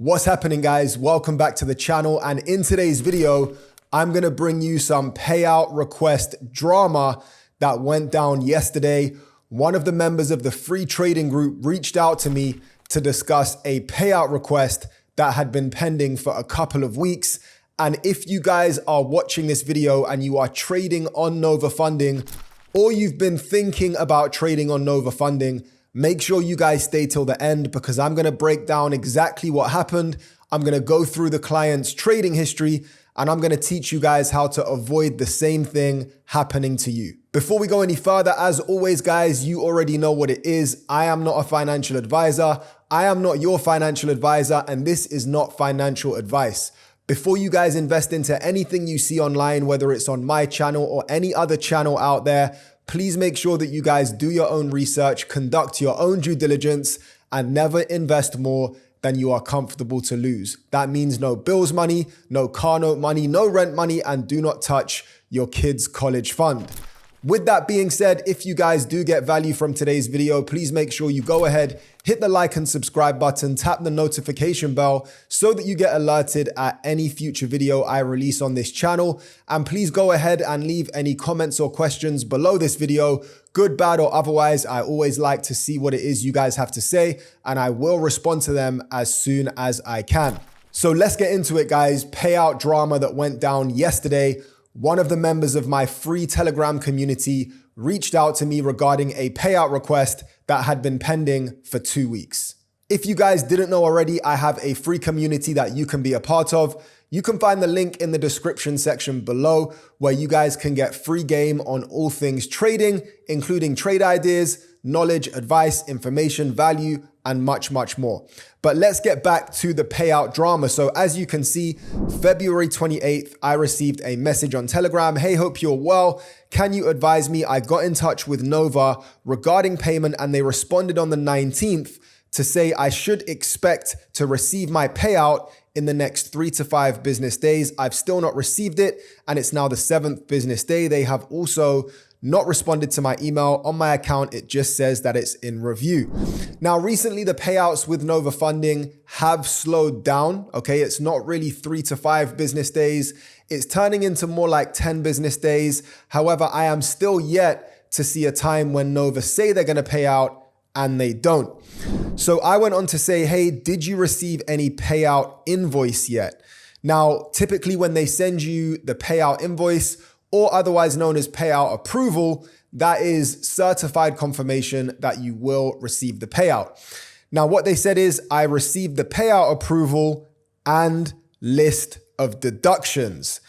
What's happening, guys? Welcome back to the channel, and in today's video I'm gonna bring you some payout request drama that went down yesterday. One of the members of the free trading group reached out to me to discuss a payout request that had been pending for a couple of weeks. And if you guys are watching this video and you are trading on Nova Funding, or you've been thinking about trading on Nova Funding, make sure you guys stay till the end because I'm gonna break down exactly what happened. I'm gonna go through the client's trading history and I'm gonna teach you guys how to avoid the same thing happening to you. Before we go any further, as always, guys, you already know what it is. I am not a financial advisor. I am not your financial advisor, and this is not financial advice. Before you guys invest into anything you see online, whether it's on my channel or any other channel out there, please make sure that you guys do your own research, conduct your own due diligence, and never invest more than you are comfortable to lose. That means no bills money, no car note money, no rent money, and do not touch your kids' college fund. With that being said, if you guys do get value from today's video, please make sure you go ahead, hit the like and subscribe button, tap the notification bell so that you get alerted at any future video I release on this channel. And please go ahead and leave any comments or questions below this video, good, bad, or otherwise. I always like to see what it is you guys have to say, and I will respond to them as soon as I can. So let's get into it, guys. Payout drama that went down yesterday. One of the members of my free Telegram community reached out to me regarding a payout request that had been pending for 2 weeks. If you guys didn't know already, I have a free community that you can be a part of. You can find the link in the description section below where you guys can get free game on all things trading, including trade ideas, knowledge, advice, information, value, and much, much more. But let's get back to the payout drama. So as you can see, February 28th, I received a message on Telegram. Hey, hope you're well. Can you advise me? I got in touch with Nova regarding payment and they responded on the 19th to say I should expect to receive my payout in the next 3 to 5 business days. I've still not received it, and it's now the 7th business day. They have also not responded to my email. On my account, it just says that it's in review. Now, recently the payouts with Nova Funding have slowed down, okay? It's not really 3 to 5 business days. It's turning into more like 10 business days. However, I am still yet to see a time when Nova say they're gonna pay out and they don't. So I went on to say, hey, did you receive any payout invoice yet? Now, typically when they send you the payout invoice, or otherwise known as payout approval, that is certified confirmation that you will receive the payout. Now, what they said is I received the payout approval and list of deductions.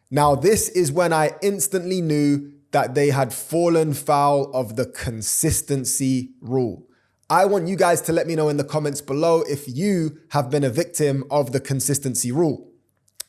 Now, this is when I instantly knew that they had fallen foul of the consistency rule. I want you guys to let me know in the comments below if you have been a victim of the consistency rule.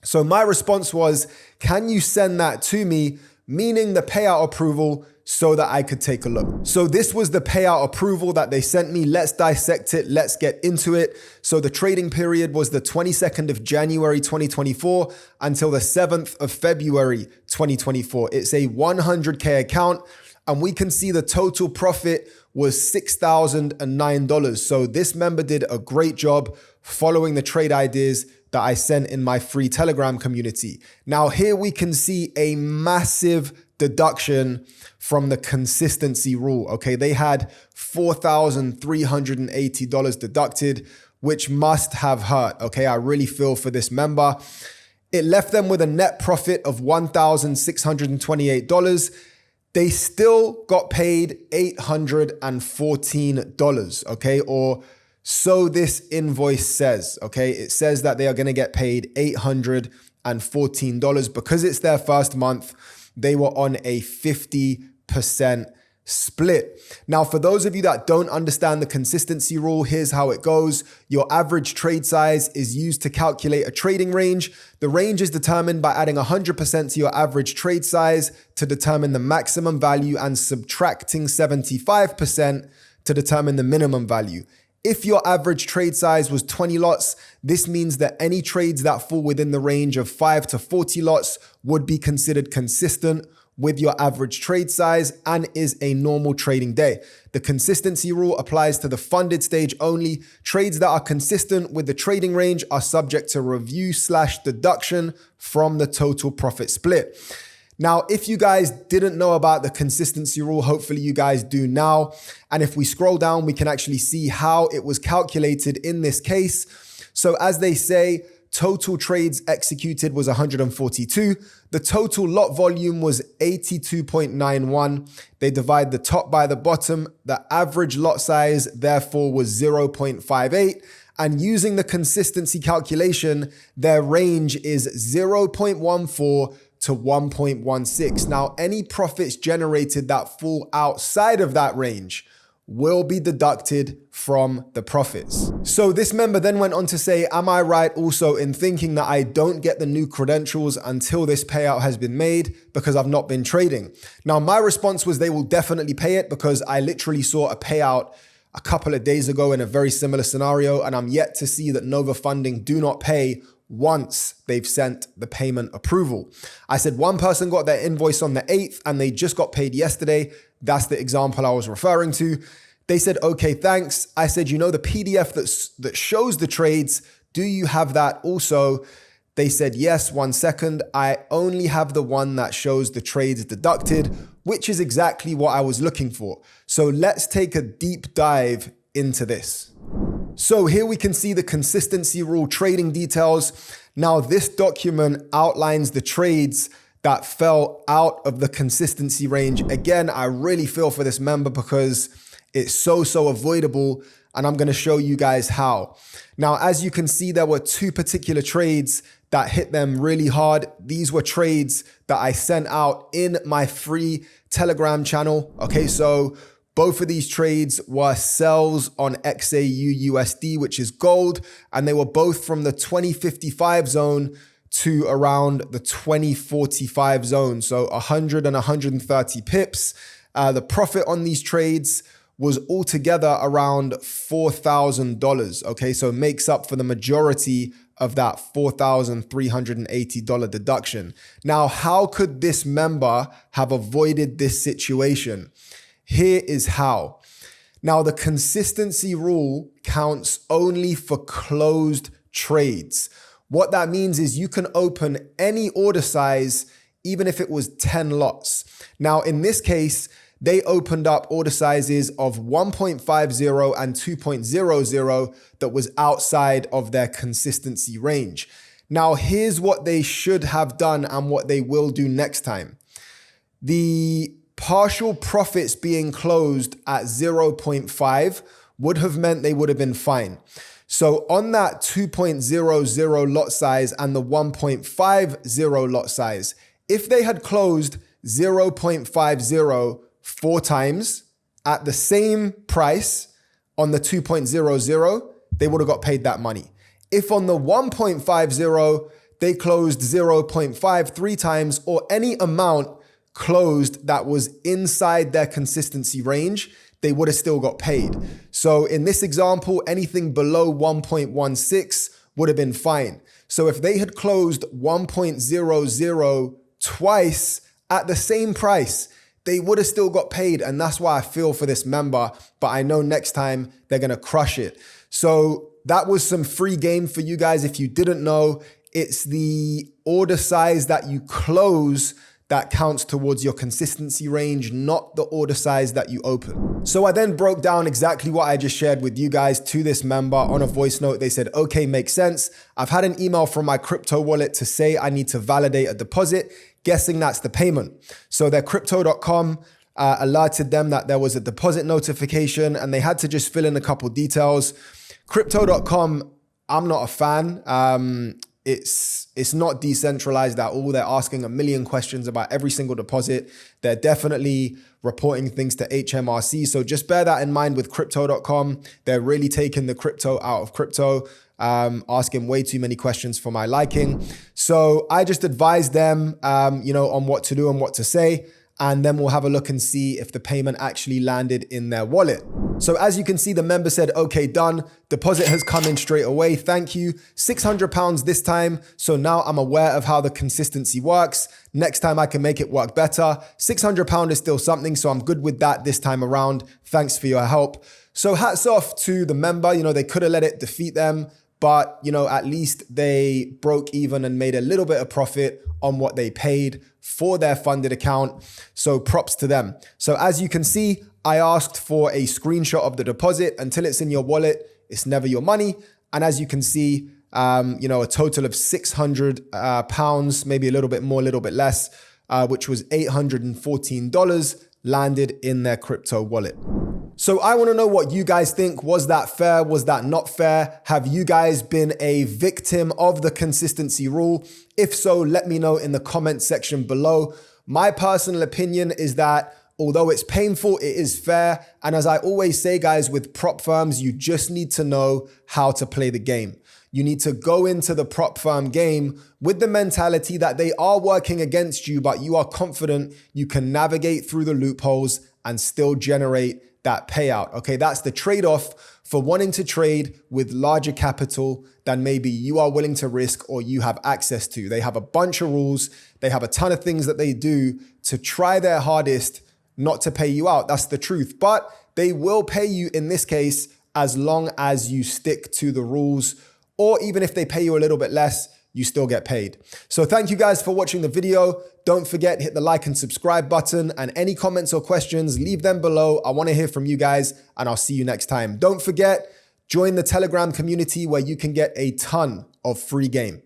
So my response was, can you send that to me, meaning the payout approval, so that I could take a look? So this was the payout approval that they sent me. Let's dissect it. Let's get into it. So the trading period was the 22nd of January 2024 until the 7th of February 2024. It's a 100K account, and we can see the total profit was $6,009. So this member did a great job following the trade ideas that I sent in my free Telegram community. Now here we can see a massive deduction from the consistency rule, okay? They had $4,380 deducted, which must have hurt, okay? I really feel for this member. It left them with a net profit of $1,628. They still got paid $814, okay? Or so this invoice says, okay? It says that they are gonna get paid $814 because it's their first month. They were on a 50% split. Now, for those of you that don't understand the consistency rule, here's how it goes. Your average trade size is used to calculate a trading range. The range is determined by adding 100% to your average trade size to determine the maximum value and subtracting 75% to determine the minimum value. If your average trade size was 20 lots, this means that any trades that fall within the range of 5 to 40 lots would be considered consistent, with your average trade size and is a normal trading day. The consistency rule applies to the funded stage only. Trades that are consistent with the trading range are subject to review/deduction from the total profit split. Now, if you guys didn't know about the consistency rule, hopefully you guys do now. And if we scroll down, we can actually see how it was calculated in this case. So as they say, total trades executed was 142. The total lot volume was 82.91. They divide the top by the bottom. The average lot size, therefore, was 0.58. And using the consistency calculation, their range is 0.14 to 1.16. Now, any profits generated that fall outside of that range will be deducted from the profits. So this member then went on to say, am I right also in thinking that I don't get the new credentials until this payout has been made because I've not been trading? Now, my response was they will definitely pay it because I literally saw a payout a couple of days ago in a very similar scenario, and I'm yet to see that Nova Funding do not pay once they've sent the payment approval. I said one person got their invoice on the 8th and they just got paid yesterday. That's the example I was referring to. They said, okay, thanks. I said, you know, the PDF that shows the trades, do you have that also? They said, yes, 1 second. I only have the one that shows the trades deducted, which is exactly what I was looking for. So let's take a deep dive into this. So here we can see the consistency rule trading details. Now this document outlines the trades that fell out of the consistency range. Again, I really feel for this member because it's so avoidable, and I'm gonna show you guys how. Now, as you can see, there were two particular trades that hit them really hard. These were trades that I sent out in my free Telegram channel. Okay, so both of these trades were sells on XAU USD, which is gold, and they were both from the 2055 zone to around the 2045 zone. So 100 and 130 pips. The profit on these trades was altogether around $4,000. Okay, so it makes up for the majority of that $4,380 deduction. Now, how could this member have avoided this situation? Here is how. Now, the consistency rule counts only for closed trades. What that means is you can open any order size, even if it was 10 lots. Now, in this case, they opened up order sizes of 1.50 and 2.00 that was outside of their consistency range. Now, here's what they should have done and what they will do next time. The partial profits being closed at 0.5 would have meant they would have been fine. So on that 2.00 lot size and the 1.50 lot size, if they had closed 0.50 4 times at the same price on the 2.00, they would have got paid that money. If on the 1.50, they closed 0.53 times or any amount closed that was inside their consistency range, they would have still got paid. So in this example, anything below 1.16 would have been fine. So if they had closed 1.00 twice at the same price, they would have still got paid. And that's why I feel for this member, but I know next time they're gonna crush it. So that was some free game for you guys. If you didn't know, it's the order size that you close that counts towards your consistency range, not the order size that you open. So I then broke down exactly what I just shared with you guys to this member on a voice note. They said, okay, makes sense. I've had an email from my crypto wallet to say I need to validate a deposit, guessing that's the payment. So their crypto.com alerted them that there was a deposit notification and they had to just fill in a couple details. Crypto.com, I'm not a fan. It's not decentralized at all. They're asking a million questions about every single deposit. They're definitely reporting things to HMRC. So just bear that in mind with crypto.com. They're really taking the crypto out of crypto, asking way too many questions for my liking. So I just advised them, on what to do and what to say. and then we'll have a look and see if the payment actually landed in their wallet. So as you can see, the member said, okay, done. Deposit has come in straight away. Thank you. £600 this time. So now I'm aware of how the consistency works. Next time I can make it work better. £600 is still something, so I'm good with that this time around. Thanks for your help. So hats off to the member. They could have let it defeat them, but at least they broke even and made a little bit of profit on what they paid for their funded account. So props to them. So as you can see, I asked for a screenshot of the deposit. Until it's in your wallet, it's never your money. And as you can see, a total of £600, maybe a little bit more, a little bit less, which was $814 landed in their crypto wallet. So I want to know what you guys think. Was that fair? Was that not fair? Have you guys been a victim of the consistency rule? If so, let me know in the comment section below. My personal opinion is that although it's painful, it is fair. And as I always say, guys, with prop firms, you just need to know how to play the game. You need to go into the prop firm game with the mentality that they are working against you, but you are confident you can navigate through the loopholes and still generate that payout. Okay, that's the trade-off for wanting to trade with larger capital than maybe you are willing to risk or you have access to. They have a bunch of rules. They have a ton of things that they do to try their hardest not to pay you out. That's the truth. But they will pay you in this case as long as you stick to the rules, or even if they pay you a little bit less, you still get paid. So thank you guys for watching the video. Don't forget, hit the like and subscribe button, and any comments or questions, leave them below. I want to hear from you guys, and I'll see you next time. Don't forget, join the Telegram community where you can get a ton of free game.